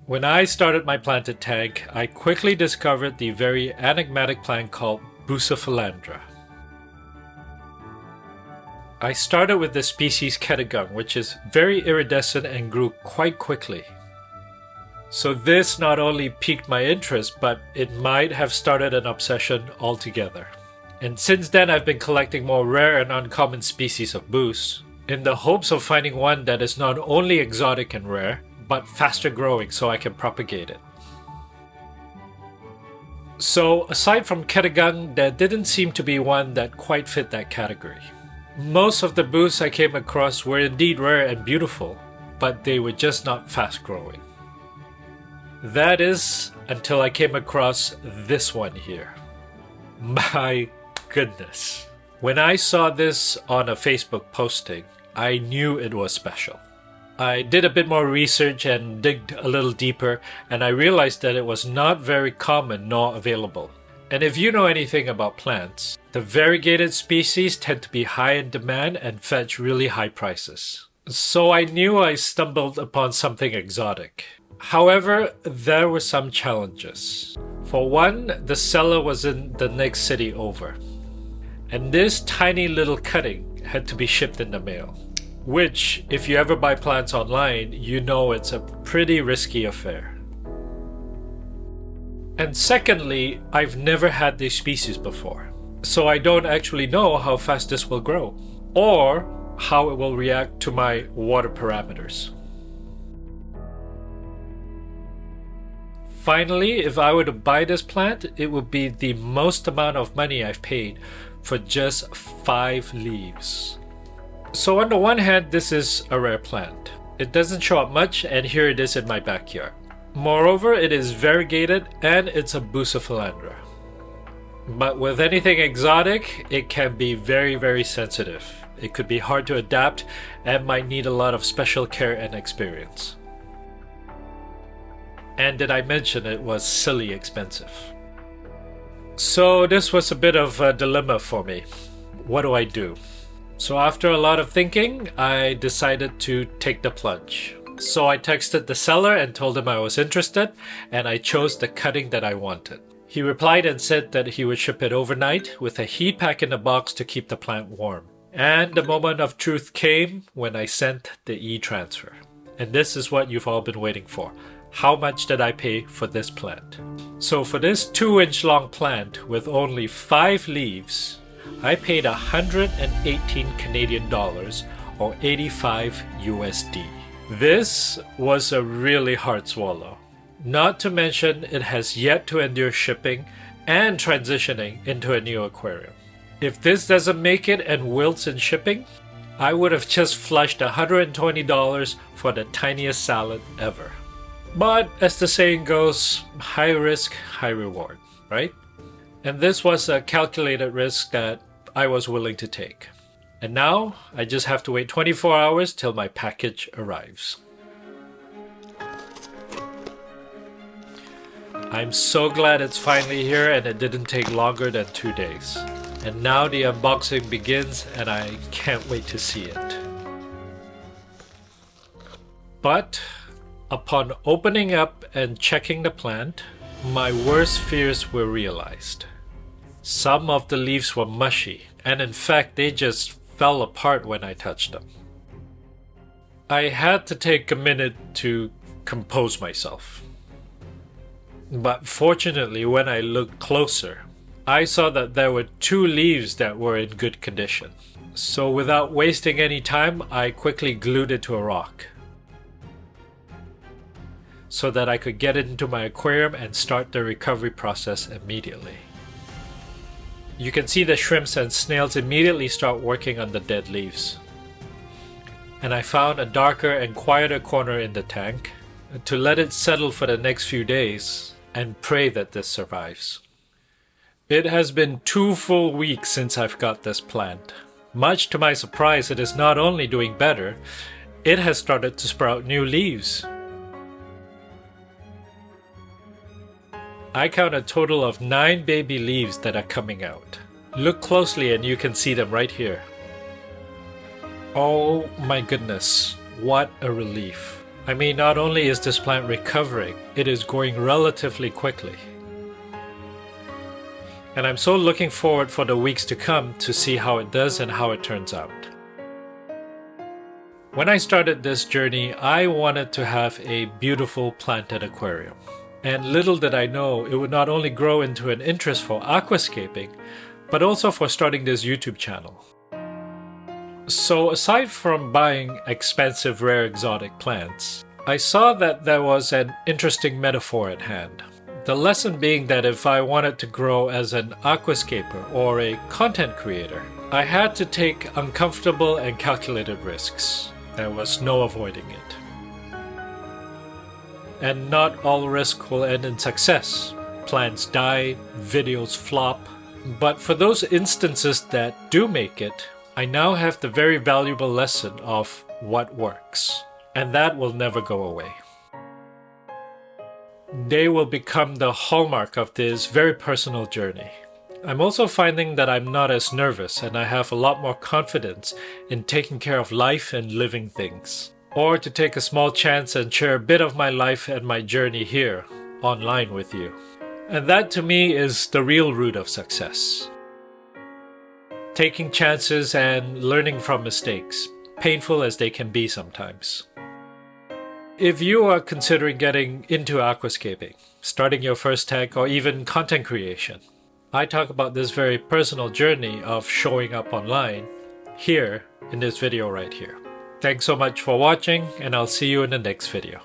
When I started my planted tank, I quickly discovered the very enigmatic plant called Bucephalandra. I started with the species Kettagung, which is very iridescent and grew quite quickly. So this not only piqued my interest, but it might have started an obsession altogether. And since then I've been collecting more rare and uncommon species of Bus, in the hopes of finding one that is not only exotic and rare, but faster growing so I can propagate it. So aside from Kettagung, there didn't seem to be one that quite fit that category. Most of the Bus I came across were indeed rare and beautiful, but they were just not fast growing. That is, until I came across this one here. My goodness. When I saw this on a Facebook posting, I knew it was special. I did a bit more research and digged a little deeper, and I realized that it was not very common nor available. And if you know anything about plants, the variegated species tend to be high in demand and fetch really high prices. So I knew I stumbled upon something exotic. However, there were some challenges. For one, the seller was in the next city over. And this tiny little cutting had to be shipped in the mail. Which, if you ever buy plants online, you know it's a pretty risky affair. And secondly, I've never had this species before. So I don't actually know how fast this will grow, or how it will react to my water parameters. Finally, if I were to buy this plant, it would be the most amount of money I've paid for just 5 leaves. So on the one hand, this is a rare plant. It doesn't show up much, and here it is in my backyard. Moreover, it is variegated and it's a Bucephalandra. But with anything exotic, it can be very sensitive. It could be hard to adapt and might need a lot of special care and experience. And did I mention it was silly expensive? So this was a bit of a dilemma for me. What do I do? So after a lot of thinking, I decided to take the plunge. So I texted the seller and told him I was interested, and I chose the cutting that I wanted. He replied and said that he would ship it overnight with a heat pack in the box to keep the plant warm. And the moment of truth came when I sent the e-transfer. And this is what you've all been waiting for. How much did I pay for this plant? So for this 2-inch long plant with only 5 leaves, I paid 118 Canadian dollars or 85 USD. This was a really hard swallow. Not to mention it has yet to endure shipping and transitioning into a new aquarium. If this doesn't make it and wilts in shipping, I would have just flushed $120 for the tiniest salad ever. But as the saying goes, high risk, high reward, right? And this was a calculated risk that I was willing to take. And now I just have to wait 24 hours till my package arrives. I'm so glad it's finally here and it didn't take longer than 2 days. And now the unboxing begins and I can't wait to see it. But upon opening up and checking the plant, my worst fears were realized. Some of the leaves were mushy, and in fact they just fell apart when I touched them. I had to take a minute to compose myself. But fortunately, when I looked closer, I saw that there were 2 leaves that were in good condition. So without wasting any time, I quickly glued it to a rock, so that I could get it into my aquarium and start the recovery process immediately. You can see the shrimps and snails immediately start working on the dead leaves. And I found a darker and quieter corner in the tank to let it settle for the next few days and pray that this survives. It has been 2 full weeks since I've got this plant. Much to my surprise, it is not only doing better, it has started to sprout new leaves. I count a total of 9 baby leaves that are coming out. Look closely and you can see them right here. Oh my goodness, what a relief. I mean, not only is this plant recovering, it is growing relatively quickly. And I'm so looking forward for the weeks to come to see how it does and how it turns out. When I started this journey, I wanted to have a beautiful planted aquarium. And little did I know it would not only grow into an interest for aquascaping, but also for starting this YouTube channel. So aside from buying expensive rare exotic plants, I saw that there was an interesting metaphor at hand. The lesson being that if I wanted to grow as an aquascaper or a content creator, I had to take uncomfortable and calculated risks. There was no avoiding it. And not all risk will end in success. Plans die, videos flop. But for those instances that do make it, I now have the very valuable lesson of what works. And that will never go away. They will become the hallmark of this very personal journey. I'm also finding that I'm not as nervous and I have a lot more confidence in taking care of life and living things. Or to take a small chance and share a bit of my life and my journey here, online with you. And that to me is the real root of success. Taking chances and learning from mistakes, painful as they can be sometimes. If you are considering getting into aquascaping, starting your first tank or even content creation, I talk about this very personal journey of showing up online here in this video right here. Thanks so much for watching, and I'll see you in the next video.